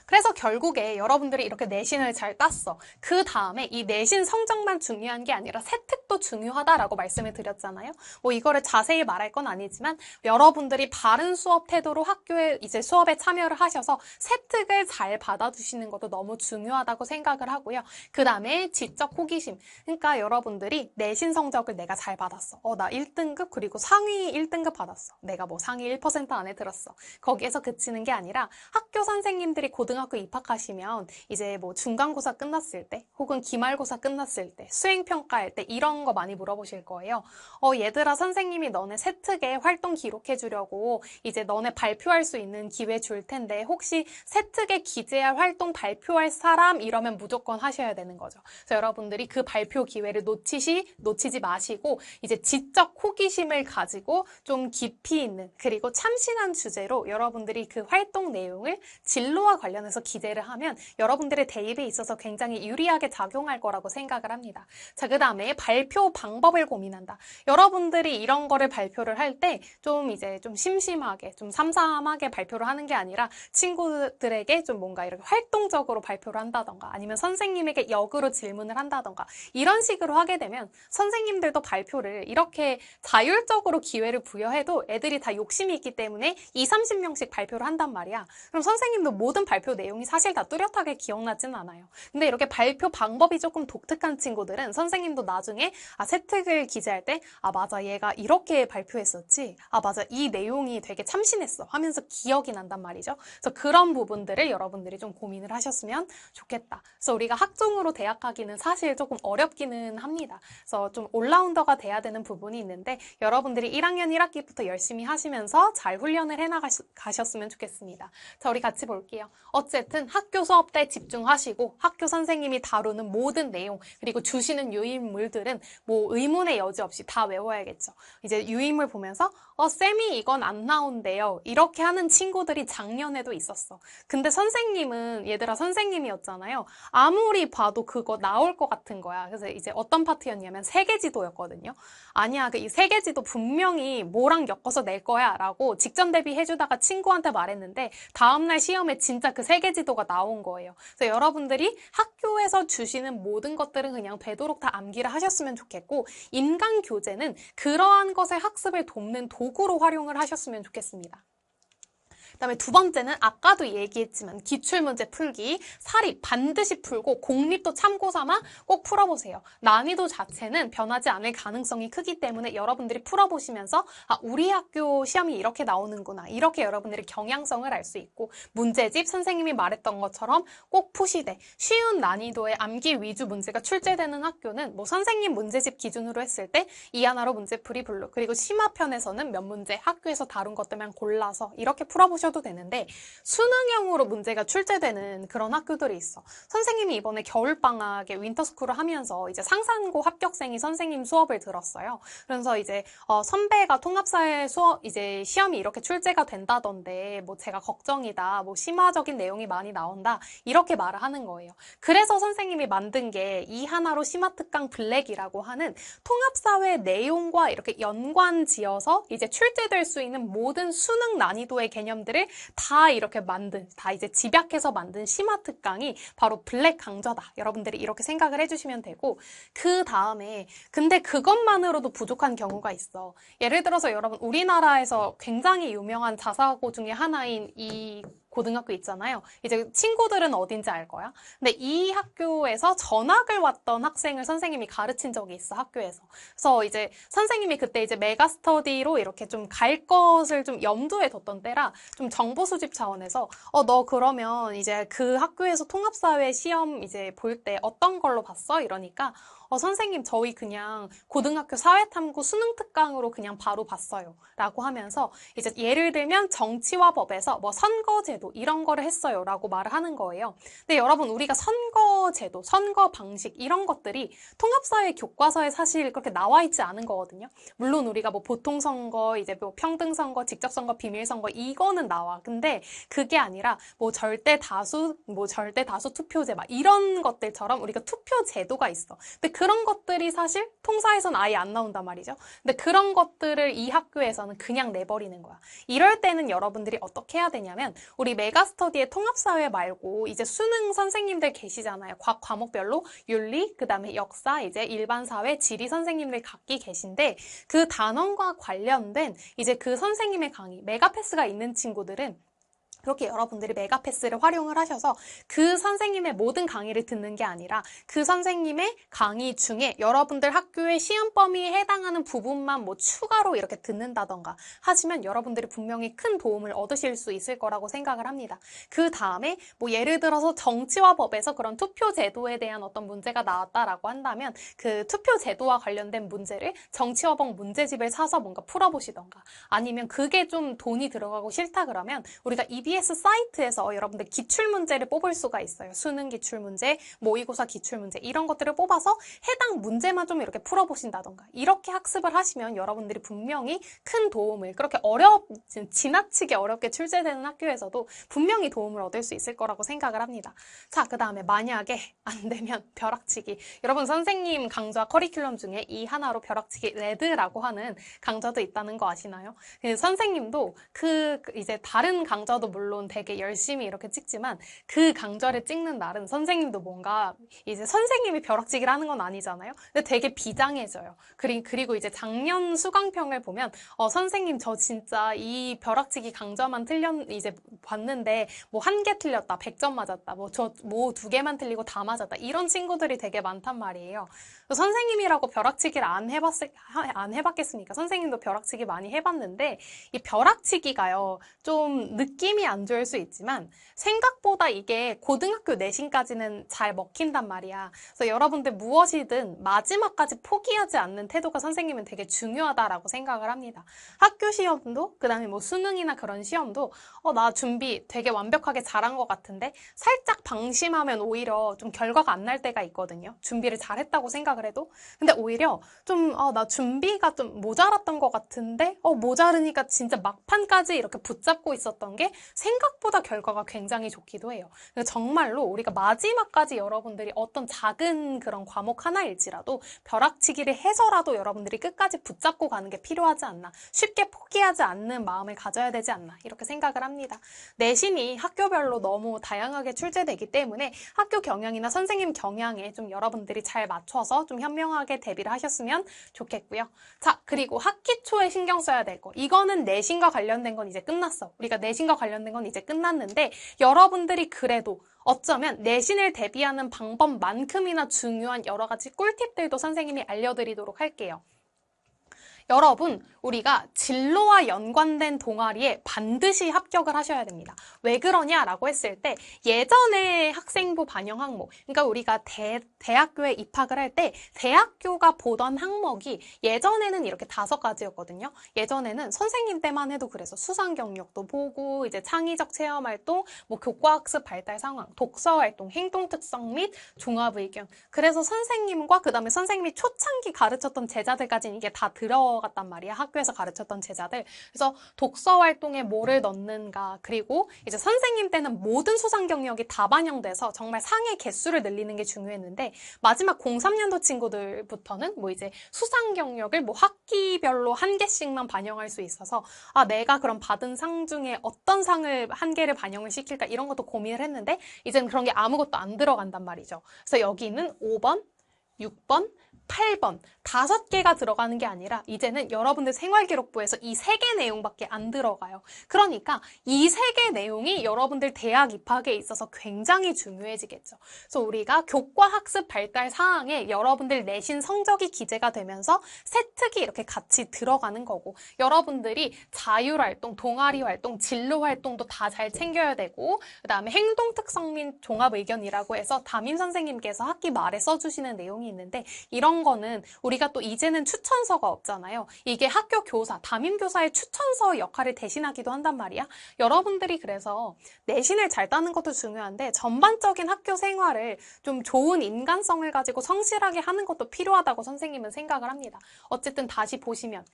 그래서 결국에 여러분들이 이렇게 내신을 잘 땄어. 그 다음에 이 내신 성적만 중요한 게 아니라 세특도 중요하다라고 말씀을 드렸잖아요. 뭐 이거를 자세히 말할 건 아니지만 여러분들이 바른 수업 태도로 학교에 이제 수업에 참여를 하셔서 세특을 잘 받아두시는 것도 너무 중요하다고 생각을 하고요. 그 다음에 지적 호기심. 그러니까 여러분들이 내신 성적을 내가 잘 받았어. 나 1등급 그리고 상위 1등급 받았어. 내가 뭐 상위 1% 안에 들었어. 거기에서 그치는 게 아니라 학교 선생님들이 고등학교 입학하시면 이제 뭐 중간고사 끝났을 때 혹은 기말고사 끝났을 때 수행평가할 때 이런 거 많이 물어보실 거예요. 얘들아 선생님이 너네 세특에 활동 기록해 주려고 이제 너네 발표할 수 있는 기회 줄 텐데 혹시 세특에 기재할 활동 발표할 사람 이러면 무조건 하셔야 되는 거죠. 그래서 여러분들이 그 발표 기회를 놓치지 마시고 이제 지적 호기심을 가지고 좀 깊이 있는 그리고 참신한 주제로 여러분들이 그 활동 내용을 진로와 관련해서 기재를 하면 여러분들의 대입에 있어서 굉장히 유리하게 작용할 거라고 생각을 합니다. 자, 그 다음에 발표 방법을 고민한다. 여러분들이 이런 거를 발표를 할 때 좀 이제 좀 심심하게 좀 삼삼하게 발표를 하는 게 아니라 친구들에게 좀 뭔가 이렇게 활동적으로 발표를 한다던가 아니면 선생님에게 역으로 질문을 한다던가 이런 식으로 하게 되면 선생님들도 발표를 이렇게 자율적으로 기회를 부여해도 애들이 다 욕심이 있기 때문에 20, 30명씩 발표를 한단 말이야. 그럼 선생님도 모든 발표 내용이 사실 다 뚜렷하게 기억나진 않아요. 근데 이렇게 발표 방법이 조금 독특한 친구들은 선생님도 나중에 세특을 기재할 때 맞아 얘가 이렇게 발표했었지. 맞아 이 내용이 되게 참신했어 하면서 기억이 난단 말이죠. 그래서 그런 부분들을 여러분들이 좀 고민을 하셨으면 좋겠다. 그래서 우리가 학종으로 대학 가기는 사실 조금 어렵기는 합니다. 그래서 좀 올라운더가 돼야 되는 부분이 있는데 여러분들이 1학년 1학기부터 열심히 하시면서 잘 훈련을 해나가셨으면 좋겠습니다. 자, 우리 같이 볼게요. 어쨌든 학교 수업 때 집중하시고 학교 선생님이 다루는 모든 내용 그리고 주시는 유인물들은 뭐 의문의 여지 없이 다 외워야겠죠. 이제 유인물 보면서 쌤이 이건 안 나온대요. 이렇게 하는 친구들이 작년에도 있었어. 근데 선생님은 얘들아 선생님이었잖아요. 아무리 봐도 그거 나올 것 같은 거야. 그래서 이제 어떤 파트였냐면 세계지도였거든요. 아니야, 이 세계지도 분명히 뭐랑 엮어서 낼 거야 라고 직전 대비해주다가 친구한테 말했는데 다음날 시험에 진짜 그 세계지도가 나온 거예요. 그래서 여러분들이 학교에서 주시는 모든 것들은 그냥 되도록 다 암기를 하셨으면 좋겠고 인간 교재는 그러한 것의 학습을 돕는 도구로 활용을 하셨으면 좋겠습니다. 그다음에 두 번째는 아까도 얘기했지만 기출문제 풀기, 사립 반드시 풀고 공립도 참고 삼아 꼭 풀어보세요. 난이도 자체는 변하지 않을 가능성이 크기 때문에 여러분들이 풀어보시면서 우리 학교 시험이 이렇게 나오는구나. 이렇게 여러분들이 경향성을 알 수 있고 문제집 선생님이 말했던 것처럼 꼭 푸시되 쉬운 난이도의 암기 위주 문제가 출제되는 학교는 뭐 선생님 문제집 기준으로 했을 때 이하나로 문제풀이 블록 그리고 심화편에서는 몇 문제 학교에서 다룬 것들만 골라서 이렇게 풀어보셔도 되는데 수능형으로 문제가 출제되는 그런 학교들이 있어. 선생님이 이번에 겨울방학에 윈터스쿨을 하면서 이제 상산고 합격생이 선생님 수업을 들었어요. 그래서 이제 선배가 통합사회 수업 이제 시험이 이렇게 출제가 된다던데 뭐 제가 걱정이다. 뭐 심화적인 내용이 많이 나온다. 이렇게 말을 하는 거예요. 그래서 선생님이 만든 게 이하나로 심화특강 블랙이라고 하는 통합사회 내용과 이렇게 연관지어서 이제 출제될 수 있는 모든 수능 난이도의 개념들을 다 이렇게 다 이제 집약해서 만든 심화특강이 바로 블랙 강좌다. 여러분들이 이렇게 생각을 해주시면 되고 그 다음에 근데 그것만으로도 부족한 경우가 있어. 예를 들어서 여러분 우리나라에서 굉장히 유명한 자사고 중에 하나인 이 고등학교 있잖아요. 이제 친구들은 어딘지 알 거야. 근데 이 학교에서 전학을 왔던 학생을 선생님이 가르친 적이 있어, 학교에서. 그래서 이제 선생님이 그때 이제 메가스터디로 이렇게 좀 갈 것을 좀 염두에 뒀던 때라 좀 정보 수집 차원에서 너 그러면 이제 그 학교에서 통합사회 시험 이제 볼 때 어떤 걸로 봤어? 이러니까 선생님 저희 그냥 고등학교 사회탐구 수능특강으로 그냥 바로 봤어요 라고 하면서 이제 예를 들면 정치와 법에서 뭐 선거제도 이런 거를 했어요 라고 말을 하는 거예요. 근데 여러분 우리가 선거제도, 선거 방식 이런 것들이 통합사회 교과서에 사실 그렇게 나와 있지 않은 거거든요. 물론 우리가 뭐 보통선거, 이제 뭐 평등선거, 직접선거, 비밀선거 이거는 나와. 근데 그게 아니라 뭐 절대다수 투표제 막 이런 것들처럼 우리가 투표제도가 있어. 근데 그런 것들이 사실 통사에서는 아예 안 나온단 말이죠. 근데 그런 것들을 이 학교에서는 그냥 내버리는 거야. 이럴 때는 여러분들이 어떻게 해야 되냐면 우리 메가스터디의 통합사회 말고 이제 수능 선생님들 계시잖아요. 각 과목별로 윤리, 그 다음에 역사, 이제 일반사회, 지리 선생님들 각기 계신데 그 단원과 관련된 이제 그 선생님의 강의, 메가패스가 있는 친구들은 그렇게 여러분들이 메가패스를 활용을 하셔서 그 선생님의 모든 강의를 듣는 게 아니라 그 선생님의 강의 중에 여러분들 학교의 시험 범위에 해당하는 부분만 뭐 추가로 이렇게 듣는다던가 하시면 여러분들이 분명히 큰 도움을 얻으실 수 있을 거라고 생각을 합니다. 그 다음에 뭐 예를 들어서 정치와 법에서 그런 투표 제도에 대한 어떤 문제가 나왔다라고 한다면 그 투표 제도와 관련된 문제를 정치와 법 문제집을 사서 뭔가 풀어보시던가 아니면 그게 좀 돈이 들어가고 싫다 그러면 우리가 EBS 사이트에서 여러분들 기출문제를 뽑을 수가 있어요. 수능 기출문제, 모의고사 기출문제 이런 것들을 뽑아서 해당 문제만 좀 이렇게 풀어보신다던가 이렇게 학습을 하시면 여러분들이 분명히 큰 도움을 그렇게 지나치게 어렵게 출제되는 학교에서도 분명히 도움을 얻을 수 있을 거라고 생각을 합니다. 자, 그 다음에 만약에 안 되면 벼락치기. 여러분 선생님 강좌 커리큘럼 중에 이 하나로 벼락치기 레드라고 하는 강좌도 있다는 거 아시나요? 선생님도 이제 다른 강좌도 물론 되게 열심히 이렇게 찍지만 그 강좌를 찍는 날은 선생님도 뭔가 이제 선생님이 벼락치기를 하는 건 아니잖아요. 근데 되게 비장해져요. 그리고 이제 작년 수강평을 보면 선생님 저 진짜 이 벼락치기 강좌만 이제 봤는데 뭐 한 개 틀렸다, 100점 맞았다, 뭐 두 개만 틀리고 다 맞았다 이런 친구들이 되게 많단 말이에요. 선생님이라고 벼락치기를 안 해봤겠습니까? 선생님도 벼락치기 많이 해봤는데 이 벼락치기가요 좀 느낌이 안 좋을 수 있지만 생각보다 이게 고등학교 내신까지는 잘 먹힌단 말이야. 그래서 여러분들 무엇이든 마지막까지 포기하지 않는 태도가 선생님은 되게 중요하다라고 생각을 합니다. 학교 시험도 그다음에 뭐 수능이나 그런 시험도 나 준비 되게 완벽하게 잘한 것 같은데 살짝 방심하면 오히려 좀 결과가 안 날 때가 있거든요. 준비를 잘했다고 생각을 해도. 근데 오히려 좀 나 준비가 좀 모자랐던 것 같은데 모자르니까 진짜 막판까지 이렇게 붙잡고 있었던 게 생각보다 결과가 굉장히 좋기도 해요. 정말로 우리가 마지막까지 여러분들이 어떤 작은 그런 과목 하나일지라도 벼락치기를 해서라도 여러분들이 끝까지 붙잡고 가는 게 필요하지 않나. 쉽게 포기하지 않는 마음을 가져야 되지 않나. 이렇게 생각을 합니다. 내신이 학교별로 너무 다양하게 출제되기 때문에 학교 경향이나 선생님 경향에 좀 여러분들이 잘 맞춰서 좀 현명하게 대비를 하셨으면 좋겠고요. 자, 그리고 학기 초에 신경 써야 될 거. 이거는 내신과 관련된 건 이제 끝났어. 우리가 내신과 관련된 건 이제 끝났는데 여러분들이 그래도 어쩌면 내신을 대비하는 방법만큼이나 중요한 여러 가지 꿀팁들도 선생님이 알려드리도록 할게요. 여러분, 우리가 진로와 연관된 동아리에 반드시 합격을 하셔야 됩니다. 왜 그러냐라고 했을 때 예전에 학생부 반영 항목, 그러니까 우리가 대학교에 입학을 할 때 대학교가 보던 항목이 예전에는 이렇게 5가지였거든요. 예전에는 선생님 때만 해도 그래서 수상 경력도 보고 이제 창의적 체험 활동, 뭐 교과학습 발달 상황, 독서 활동, 행동 특성 및 종합 의견. 그래서 선생님과 그다음에 선생님이 초창기 가르쳤던 제자들까지는 이게 다 들어갔단 말이야. 학교에서 가르쳤던 제자들. 그래서 독서 활동에 뭐를 넣는가, 그리고 이제 선생님 때는 모든 수상 경력이 다 반영돼서 정말 상의 개수를 늘리는 게 중요했는데 마지막 03년도 친구들부터는 뭐 이제 수상 경력을 뭐 학기별로 한 개씩만 반영할 수 있어서 내가 그럼 받은 상 중에 어떤 상을 한 개를 반영을 시킬까 이런 것도 고민을 했는데 이제는 그런 게 아무것도 안 들어간단 말이죠. 그래서 여기는 5번, 6번, 8번 5개가 들어가는 게 아니라 이제는 여러분들 생활기록부에서 이 3개 내용밖에 안 들어가요. 그러니까 이 3개 내용이 여러분들 대학 입학에 있어서 굉장히 중요해지겠죠. 그래서 우리가 교과 학습 발달 사항에 여러분들 내신 성적이 기재가 되면서 세특이 이렇게 같이 들어가는 거고 여러분들이 자율활동, 동아리활동, 진로활동도 다 잘 챙겨야 되고 그 다음에 행동특성 및 종합의견이라고 해서 담임 선생님께서 학기 말에 써주시는 내용이 있는데 이런 거는 우리가 또 이제는 추천서가 없잖아요. 이게 학교 교사, 담임교사의 추천서 역할을 대신하기도 한단 말이야. 여러분들이 그래서 내신을 잘 따는 것도 중요한데 전반적인 학교 생활을 좀 좋은 인간성을 가지고 성실하게 하는 것도 필요하다고 선생님은 생각을 합니다. 어쨌든 다시 보시면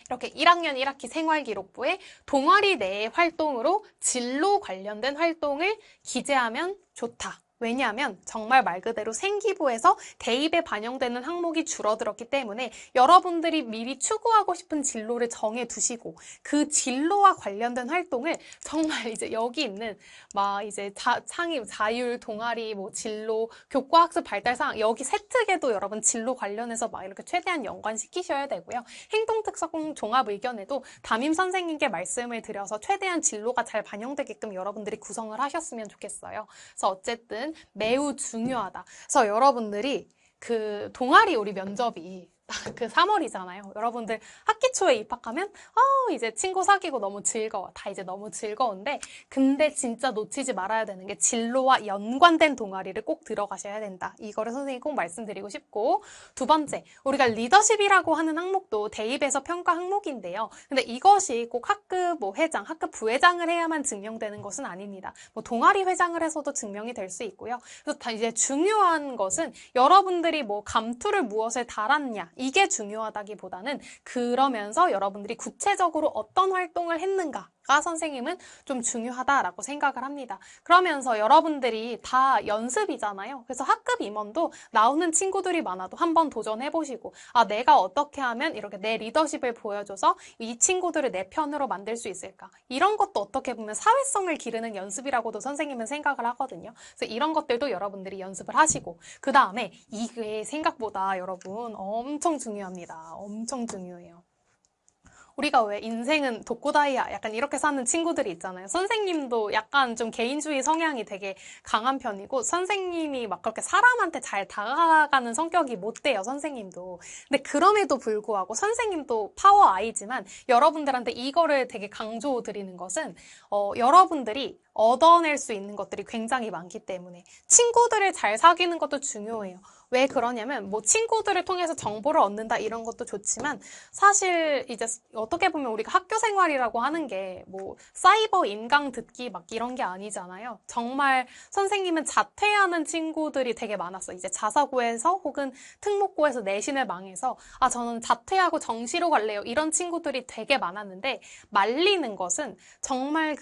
이렇게 1학년 1학기 생활기록부에 동아리 내의 활동으로 진로 관련된 활동을 기재하면 좋다. 왜냐하면 정말 말 그대로 생기부에서 대입에 반영되는 항목이 줄어들었기 때문에 여러분들이 미리 추구하고 싶은 진로를 정해 두시고 그 진로와 관련된 활동을 정말 이제 여기 있는 막 이제 창의, 자율, 동아리, 뭐 진로, 교과학습 발달사항 여기 세특에도 여러분 진로 관련해서 막 이렇게 최대한 연관시키셔야 되고요. 행동특성 종합 의견에도 담임 선생님께 말씀을 드려서 최대한 진로가 잘 반영되게끔 여러분들이 구성을 하셨으면 좋겠어요. 그래서 어쨌든 매우 중요하다. 그래서 여러분들이 그 동아리 우리 면접이 딱 그 3월이잖아요. 여러분들 학기 초에 입학하면 이제 친구 사귀고 너무 즐거워. 다 이제 너무 즐거운데 근데 진짜 놓치지 말아야 되는 게 진로와 연관된 동아리를 꼭 들어가셔야 된다. 이거를 선생님이 꼭 말씀드리고 싶고 두 번째, 우리가 리더십이라고 하는 항목도 대입에서 평가 항목인데요. 근데 이것이 꼭 학급 뭐 회장, 학급 부회장을 해야만 증명되는 것은 아닙니다. 뭐 동아리 회장을 해서도 증명이 될 수 있고요. 그래서 다 이제 중요한 것은 여러분들이 뭐 감투를 무엇에 달았냐 이게 중요하다기보다는 그러면서 여러분들이 구체적으로 어떤 활동을 했는가가 선생님은 좀 중요하다라고 생각을 합니다. 그러면서 여러분들이 다 연습이잖아요. 그래서 학급 임원도 나오는 친구들이 많아도 한번 도전해보시고 내가 어떻게 하면 이렇게 내 리더십을 보여줘서 이 친구들을 내 편으로 만들 수 있을까? 이런 것도 어떻게 보면 사회성을 기르는 연습이라고도 선생님은 생각을 하거든요. 그래서 이런 것들도 여러분들이 연습을 하시고 그 다음에 이게 생각보다 여러분 엄청 중요합니다. 엄청 중요해요. 우리가 왜 인생은 독고다이야 약간 이렇게 사는 친구들이 있잖아요. 선생님도 약간 좀 개인주의 성향이 되게 강한 편이고 선생님이 막 그렇게 사람한테 잘 다가가는 성격이 못 돼요. 선생님도. 근데 그럼에도 불구하고 선생님도 파워 아이지만 여러분들한테 이거를 되게 강조드리는 것은 여러분들이 얻어낼 수 있는 것들이 굉장히 많기 때문에 친구들을 잘 사귀는 것도 중요해요. 왜 그러냐면 뭐 친구들을 통해서 정보를 얻는다 이런 것도 좋지만 사실 이제 어떻게 보면 우리가 학교 생활이라고 하는 게 뭐 사이버 인강 듣기 막 이런 게 아니잖아요. 정말 선생님은 자퇴하는 친구들이 되게 많았어. 이제 자사고에서 혹은 특목고에서 내신을 망해서 저는 자퇴하고 정시로 갈래요. 이런 친구들이 되게 많았는데 말리는 것은 정말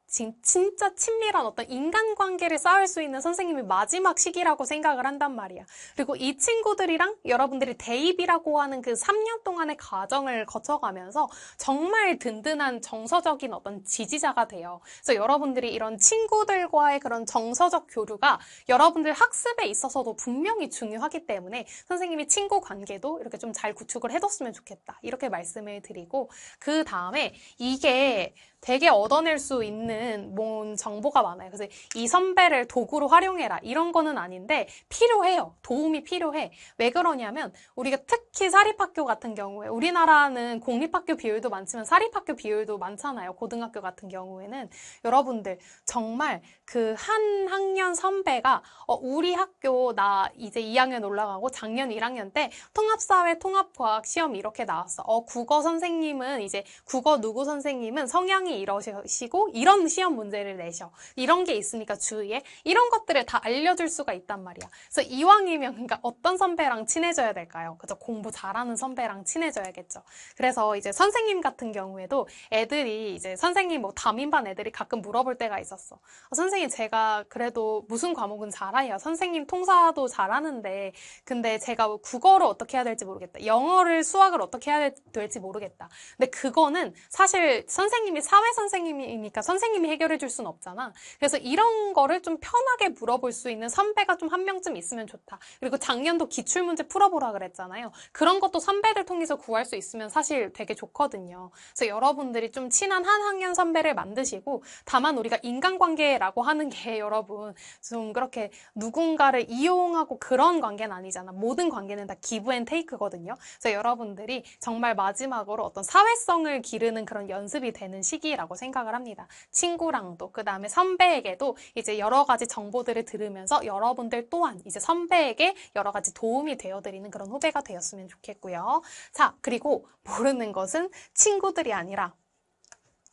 진짜 친밀한 어떤 인간관계를 쌓을 수 있는 선생님이 마지막 시기라고 생각을 한단 말이야. 그리고 이 친구들이랑 여러분들이 대입이라고 하는 그 3년 동안의 과정을 거쳐가면서 정말 든든한 정서적인 어떤 지지자가 돼요. 그래서 여러분들이 이런 친구들과의 그런 정서적 교류가 여러분들 학습에 있어서도 분명히 중요하기 때문에 선생님이 친구 관계도 이렇게 좀 잘 구축을 해뒀으면 좋겠다. 이렇게 말씀을 드리고 그 다음에 이게 되게 얻어낼 수 있는 뭔 정보가 많아요. 그래서 이 선배를 도구로 활용해라. 이런 거는 아닌데 필요해요. 도움이 필요해. 왜 그러냐면 우리가 특히 사립학교 같은 경우에 우리나라는 공립학교 비율도 많지만 사립학교 비율도 많잖아요. 고등학교 같은 경우에는 여러분들 정말 그 한 학년 선배가 우리 학교 나 이제 2학년 올라가고 작년 1학년 때 통합사회 통합과학 시험 이렇게 나왔어. 국어 선생님은 이제 국어 누구 선생님은 성향이 이러시고 이런 시험 문제를 내셔. 이런 게 있으니까 주위에 이런 것들을 다 알려줄 수가 있단 말이야. 그래서 이왕이면 그러니까 어떤 선배랑 친해져야 될까요? 그죠? 공부 잘하는 선배랑 친해져야겠죠. 그래서 이제 선생님 같은 경우에도 애들이 이제 선생님 뭐 담임반 애들이 가끔 물어볼 때가 있었어. 선생님 제가 그래도 무슨 과목은 잘해요. 선생님 통사도 잘하는데 근데 제가 국어를 어떻게 해야 될지 모르겠다. 영어를 수학을 어떻게 해야 될지 모르겠다. 근데 그거는 사실 선생님이 사회 선생님이니까 선생님이 해결해 줄 수는 없잖아. 그래서 이런 거를 좀 편하게 물어볼 수 있는 선배가 좀 한 명쯤 있으면 좋다. 그리고 작년도 기출문제 풀어보라 그랬잖아요. 그런 것도 선배들 통해서 구할 수 있으면 사실 되게 좋거든요. 그래서 여러분들이 좀 친한 한 학년 선배를 만드시고 다만 우리가 인간관계라고 하는 게 여러분 좀 그렇게 누군가를 이용하고 그런 관계는 아니잖아. 모든 관계는 다 기브 앤 테이크거든요. 그래서 여러분들이 정말 마지막으로 어떤 사회성을 기르는 그런 연습이 되는 시기라고 생각을 합니다. 친구랑도 그 다음에 선배에게도 이제 여러 가지 정보들을 들으면서 여러분들 또한 이제 선배에게 여러 가지 도움이 되어드리는 그런 후배가 되었으면 좋겠고요. 자, 그리고 모르는 것은 친구들이 아니라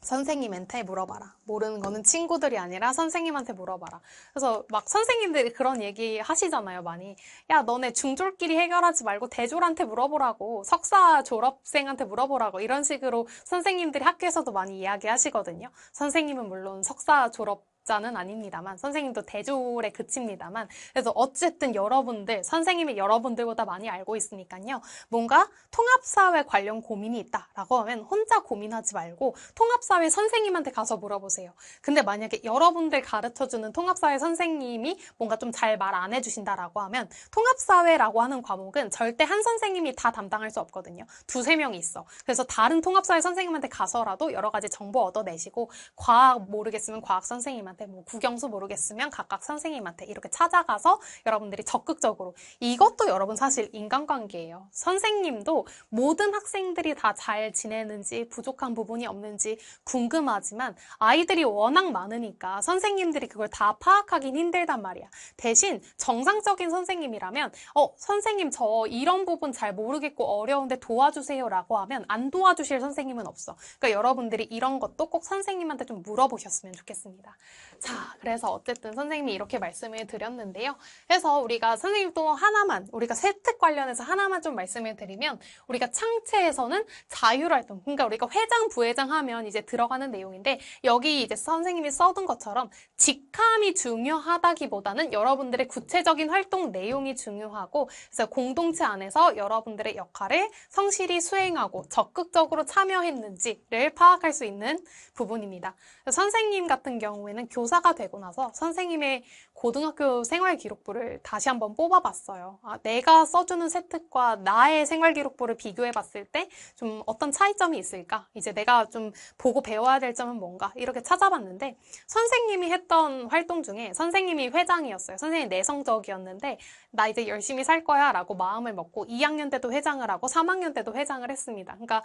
선생님한테 물어봐라. 모르는 거는 친구들이 아니라 선생님한테 물어봐라. 그래서 막 선생님들이 그런 얘기 하시잖아요, 많이. 야, 너네 중졸끼리 해결하지 말고 대졸한테 물어보라고. 석사 졸업생한테 물어보라고. 이런 식으로 선생님들이 학교에서도 많이 이야기하시거든요. 선생님은 물론 석사 졸업 독자는 아닙니다만, 선생님도 대졸에 그칩니다만, 그래서 어쨌든 여러분들, 선생님이 여러분들보다 많이 알고 있으니까요. 뭔가 통합사회 관련 고민이 있다라고 하면 혼자 고민하지 말고 통합사회 선생님한테 가서 물어보세요. 근데 만약에 여러분들 가르쳐주는 통합사회 선생님이 뭔가 좀 잘 말 안 해주신다라고 하면 통합사회라고 하는 과목은 절대 한 선생님이 다 담당할 수 없거든요. 두세 명이 있어. 그래서 다른 통합사회 선생님한테 가서라도 여러 가지 정보 얻어내시고 과학 모르겠으면 과학 선생님한테, 뭐 국영수 모르겠으면 각각 선생님한테 이렇게 찾아가서 여러분들이 적극적으로, 이것도 여러분 사실 인간관계예요. 선생님도 모든 학생들이 다 잘 지내는지 부족한 부분이 없는지 궁금하지만 아이들이 워낙 많으니까 선생님들이 그걸 다 파악하긴 힘들단 말이야. 대신 정상적인 선생님이라면 선생님 저 이런 부분 잘 모르겠고 어려운데 도와주세요 라고 하면 안 도와주실 선생님은 없어. 그러니까 여러분들이 이런 것도 꼭 선생님한테 좀 물어보셨으면 좋겠습니다. 자, 그래서 어쨌든 선생님이 이렇게 말씀을 드렸는데요. 그래서 우리가 선생님 또 하나만, 우리가 세특 관련해서 하나만 좀 말씀을 드리면, 우리가 창체에서는 자율활동, 그러니까 우리가 회장, 부회장 하면 이제 들어가는 내용인데, 여기 이제 선생님이 써둔 것처럼 직함이 중요하다기보다는 여러분들의 구체적인 활동 내용이 중요하고, 그래서 공동체 안에서 여러분들의 역할을 성실히 수행하고 적극적으로 참여했는지를 파악할 수 있는 부분입니다. 선생님 같은 경우에는 교사가 되고 나서 선생님의 고등학교 생활기록부를 다시 한번 뽑아봤어요. 내가 써주는 세특과 나의 생활기록부를 비교해봤을 때 좀 어떤 차이점이 있을까? 이제 내가 좀 보고 배워야 될 점은 뭔가? 이렇게 찾아봤는데 선생님이 했던 활동 중에 선생님이 회장이었어요. 선생님이 내성적이었는데 나 이제 열심히 살 거야 라고 마음을 먹고 2학년 때도 회장을 하고 3학년 때도 회장을 했습니다. 그러니까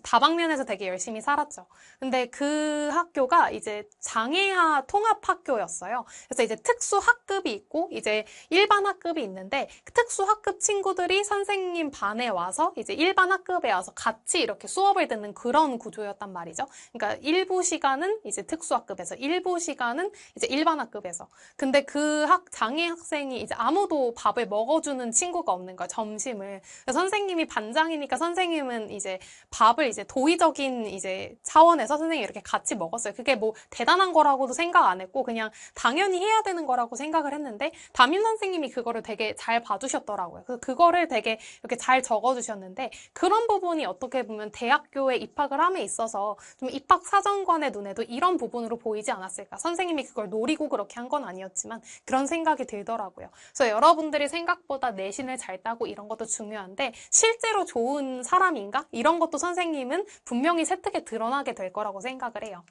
다방면에서 되게 열심히 살았죠. 근데 그 학교가 이제 장애하 통합학교였어요. 그래서 이제 특수학급이 있고 이제 일반 학급이 있는데 특수학급 친구들이 선생님 반에 와서 이제 일반 학급에 와서 같이 이렇게 수업을 듣는 그런 구조였단 말이죠. 그러니까 일부 시간은 이제 특수학급에서, 일부 시간은 이제 일반 학급에서. 근데 그 장애 학생이 이제 아무도 밥을 먹어주는 친구가 없는 거야, 점심을. 선생님이 반장이니까 선생님은 이제 밥을 이제 도의적인 이제 차원에서 선생님이 이렇게 같이 먹었어요. 그게 뭐 대단한 거라고도 생각 안 했고 그냥 당연히 해야 되는 거라고 생각을 했는데 담임 선생님이 그거를 되게 잘 봐주셨더라고요. 그래서 그거를 되게 이렇게 잘 적어주셨는데 그런 부분이 어떻게 보면 대학교에 입학을 함에 있어서 좀 입학 사정관의 눈에도 이런 부분으로 보이지 않았을까. 선생님이 그걸 노리고 그렇게 한 건 아니었지만 그런 생각이 들더라고요. 그래서 여러분들이 생각보다 내신을 잘 따고 이런 것도 중요한데 실제로 좋은 사람인가? 이런 것도 선생님은 분명히 세특에 드러나게 될 거라고 생각을 해요.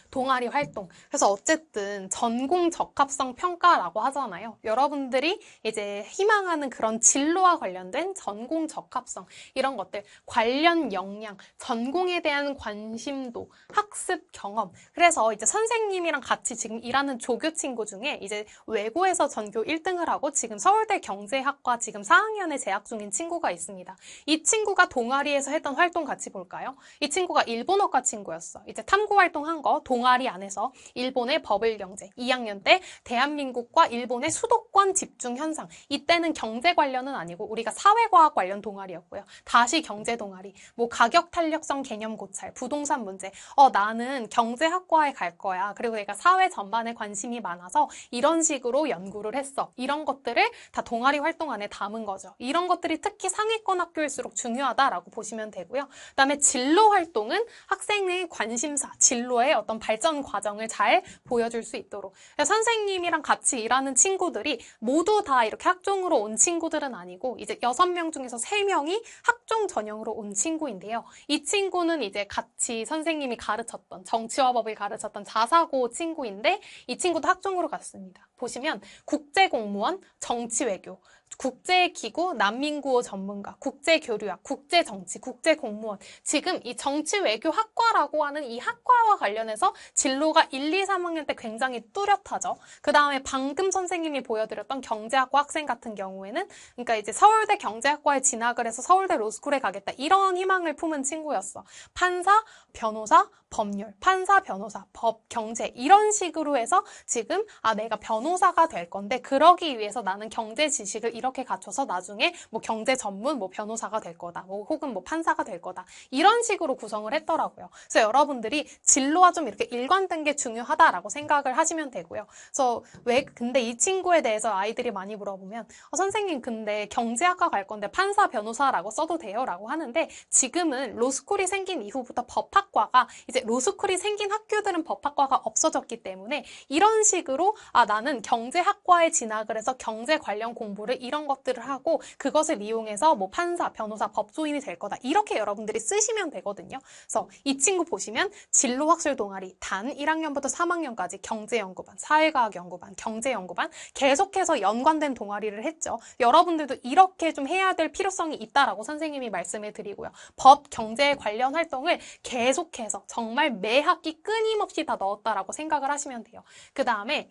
동아리 활동. 그래서 어쨌든 전공 적합성 평가라고 하잖아요. 여러분들이 이제 희망하는 그런 진로와 관련된 전공 적합성, 이런 것들, 관련 역량, 전공에 대한 관심도, 학습 경험. 그래서 이제 선생님이랑 같이 지금 일하는 조교 친구 중에 이제 외고에서 전교 1등을 하고 지금 서울대 경제학과 지금 4학년에 재학 중인 친구가 있습니다. 이 친구가 동아리에서 했던 활동 같이 볼까요? 이 친구가 일본어과 친구였어. 이제 탐구 활동한 거 동아리 안에서 일본의 버블 경제, 2학년 때 대한민국과 일본의 수도권 집중 현상. 이때는 경제 관련은 아니고 우리가 사회과학 관련 동아리였고요. 다시 경제 동아리, 뭐 가격 탄력성 개념 고찰, 부동산 문제. 나는 경제학과에 갈 거야. 그리고 내가 사회 전반에 관심이 많아서 이런 식으로 연구를 했어. 이런 것들을 다 동아리 활동 안에 담은 거죠. 이런 것들이 특히 상위권 학교일수록 중요하다라고 보시면 되고요. 그다음에 진로 활동은 학생의 관심사, 진로의 어떤 발전 과정을 잘 보여줄 수 있도록. 선생님이랑 같이 일하는 친구들이 모두 다 이렇게 학종으로 온 친구들은 아니고 이제 6명 중에서 3명이 학종 전형으로 온 친구인데요. 이 친구는 이제 같이 선생님이 가르쳤던 정치와 법을 가르쳤던 자사고 친구인데 이 친구도 학종으로 갔습니다. 보시면 국제공무원, 정치외교, 국제기구, 난민구호 전문가, 국제교류학, 국제정치, 국제공무원. 지금 이 정치외교학과라고 하는 이 학과와 관련해서 진로가 1, 2, 3학년 때 굉장히 뚜렷하죠. 그 다음에 방금 선생님이 보여드렸던 경제학과 학생 같은 경우에는 그러니까 이제 서울대 경제학과에 진학을 해서 서울대 로스쿨에 가겠다. 이런 희망을 품은 친구였어. 판사, 변호사, 법률, 판사, 변호사, 법, 경제 이런 식으로 해서 지금 내가 변호사가 될 건데 그러기 위해서 나는 경제 지식을 이렇게 갖춰서 나중에 뭐 경제 전문 뭐 변호사가 될 거다. 뭐 혹은 뭐 판사가 될 거다. 이런 식으로 구성을 했더라고요. 그래서 여러분들이 진로와 좀 이렇게 일관된 게 중요하다라고 생각을 하시면 되고요. 그래서 왜 근데 이 친구에 대해서 아이들이 많이 물어보면 선생님 근데 경제학과 갈 건데 판사 변호사라고 써도 돼요? 라고 하는데 지금은 로스쿨이 생긴 이후부터 법학과가 이제 로스쿨이 생긴 학교들은 법학과가 없어졌기 때문에 이런 식으로 나는 경제학과에 진학을 해서 경제 관련 공부를 이런 것들을 하고 그것을 이용해서 뭐 판사, 변호사, 법조인이 될 거다. 이렇게 여러분들이 쓰시면 되거든요. 그래서 이 친구 보시면 진로학술 동아리 단 1학년부터 3학년까지 경제연구반, 사회과학연구반, 경제연구반 계속해서 연관된 동아리를 했죠. 여러분들도 이렇게 좀 해야 될 필요성이 있다라고 선생님이 말씀을 드리고요. 법, 경제 관련 활동을 계속해서 정말 매 학기 끊임없이 다 넣었다라고 생각을 하시면 돼요. 그 다음에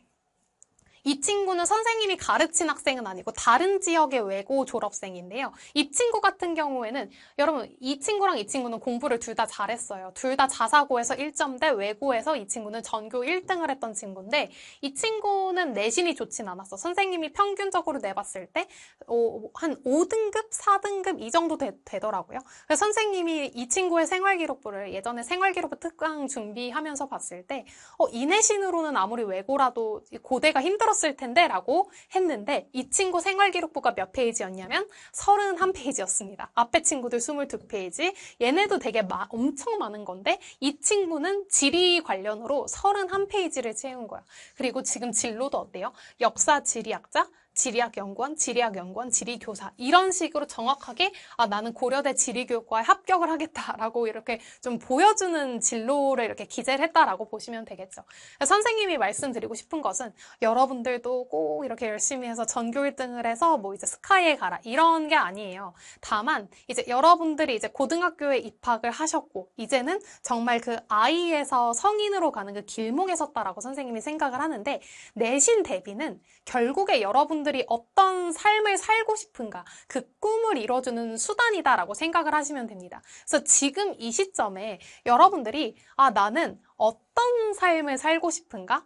이 친구는 선생님이 가르친 학생은 아니고 다른 지역의 외고 졸업생인데요. 이 친구 같은 경우에는 여러분 이 친구랑 이 친구는 공부를 둘 다 잘했어요. 둘 다 자사고에서 1점대, 외고에서 이 친구는 전교 1등을 했던 친구인데 이 친구는 내신이 좋진 않았어. 선생님이 평균적으로 내봤을 때 한 5등급, 4등급 이 정도 되더라고요. 그래서 선생님이 이 친구의 생활기록부를 예전에 생활기록부 특강 준비하면서 봤을 때 이 내신으로는 아무리 외고라도 고대가 힘들었을 텐데 라고 했는데 이 친구 생활기록부가 몇 페이지였냐면 31페이지였습니다. 앞에 친구들 22페이지. 얘네도 되게 엄청 많은 건데 이 친구는 지리 관련으로 31페이지를 채운 거야. 그리고 지금 진로도 어때요? 역사 지리학자, 지리학연구원, 지리학연구원, 지리교사 이런 식으로 정확하게 나는 고려대 지리교육과에 합격을 하겠다라고 이렇게 좀 보여주는 진로를 이렇게 기재를 했다라고 보시면 되겠죠. 선생님이 말씀드리고 싶은 것은 여러분들도 꼭 이렇게 열심히 해서 전교 1등을 해서 뭐 이제 스카이에 가라 이런 게 아니에요. 다만 이제 여러분들이 이제 고등학교에 입학을 하셨고 이제는 정말 그 아이에서 성인으로 가는 그 길목에 섰다라고 선생님이 생각을 하는데 내신 대비는 결국에 여러분들이 어떤 삶을 살고 싶은가 그 꿈을 이뤄주는 수단이다라고 생각을 하시면 됩니다. 그래서 지금 이 시점에 여러분들이 나는 어떤 삶을 살고 싶은가?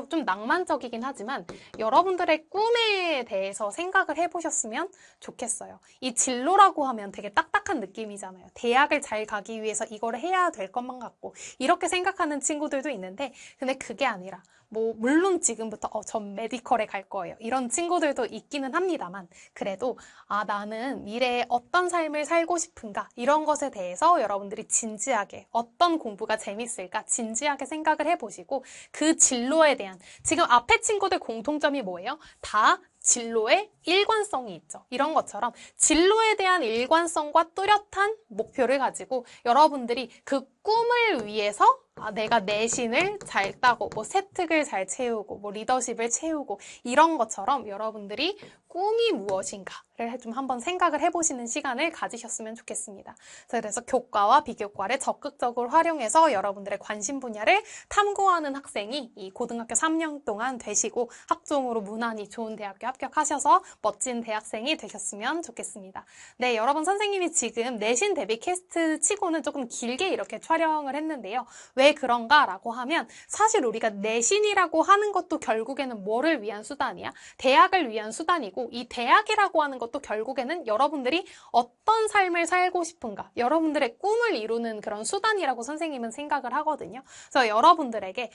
좀 낭만적이긴 하지만 여러분들의 꿈에 대해서 생각을 해보셨으면 좋겠어요. 이 진로라고 하면 되게 딱딱한 느낌이잖아요. 대학을 잘 가기 위해서 이거를 해야 될 것만 같고 이렇게 생각하는 친구들도 있는데 근데 그게 아니라 물론 지금부터 전 메디컬에 갈 거예요. 이런 친구들도 있기는 합니다만 그래도 나는 미래에 어떤 삶을 살고 싶은가 이런 것에 대해서 여러분들이 진지하게 어떤 공부가 재밌을까 진지하게 생각을 해보시고 그 진로에 대한 지금 앞에 친구들 공통점이 뭐예요? 다 진로에 일관성이 있죠. 이런 것처럼 진로에 대한 일관성과 뚜렷한 목표를 가지고 여러분들이 그 꿈을 위해서 내가 내신을 잘 따고 세특을 잘 채우고 리더십을 채우고 이런 것처럼 여러분들이 꿈이 무엇인가를 좀 한번 생각을 해보시는 시간을 가지셨으면 좋겠습니다. 그래서 교과와 비교과를 적극적으로 활용해서 여러분들의 관심 분야를 탐구하는 학생이 이 고등학교 3년 동안 되시고 학종으로 무난히 좋은 대학교 합격하셔서 멋진 대학생이 되셨으면 좋겠습니다. 네, 여러분 선생님이 지금 내신 대비 캐스트 치고는 조금 길게 이렇게 촬영을 했는데요. 왜 그런가라고 하면 사실 우리가 내신이라고 하는 것도 결국에는 뭐를 위한 수단이야? 대학을 위한 수단이고 이 대학이라고 하는 것도 결국에는 여러분들이 어떤 삶을 살고 싶은가 여러분들의 꿈을 이루는 그런 수단이라고 선생님은 생각을 하거든요. 그래서 여러분들에게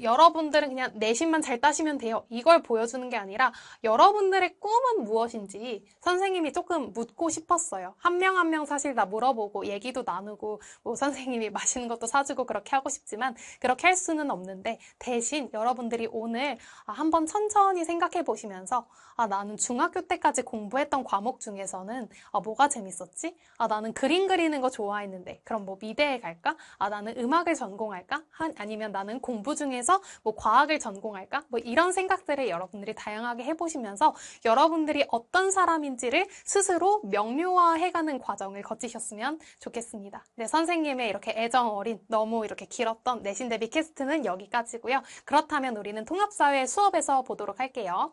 여러분들은 그냥 내신만 잘 따시면 돼요. 이걸 보여주는 게 아니라 여러분들의 꿈은 무엇인지 선생님이 조금 묻고 싶었어요. 한 명 한 명 사실 다 물어보고 얘기도 나누고 선생님이 맛있는 것도 사주고 그렇게 하고 싶지만 그렇게 할 수는 없는데 대신 여러분들이 오늘 한번 천천히 생각해 보시면서 나는 중학교 때까지 공부했던 과목 중에서는 뭐가 재밌었지? 나는 그림 그리는 거 좋아했는데 그럼 미대에 갈까? 나는 음악을 전공할까? 아니면 나는 공부 중에서 과학을 전공할까? 이런 생각들을 여러분들이 다양하게 해보시면서 여러분들이 어떤 사람인지를 스스로 명료화해가는 과정을 거치셨으면 좋겠습니다. 네, 선생님의 이렇게 애정 어린 너무 이렇게 길었던 내신 대비 캐스트는 여기까지고요. 그렇다면 우리는 통합사회 수업에서 보도록 할게요.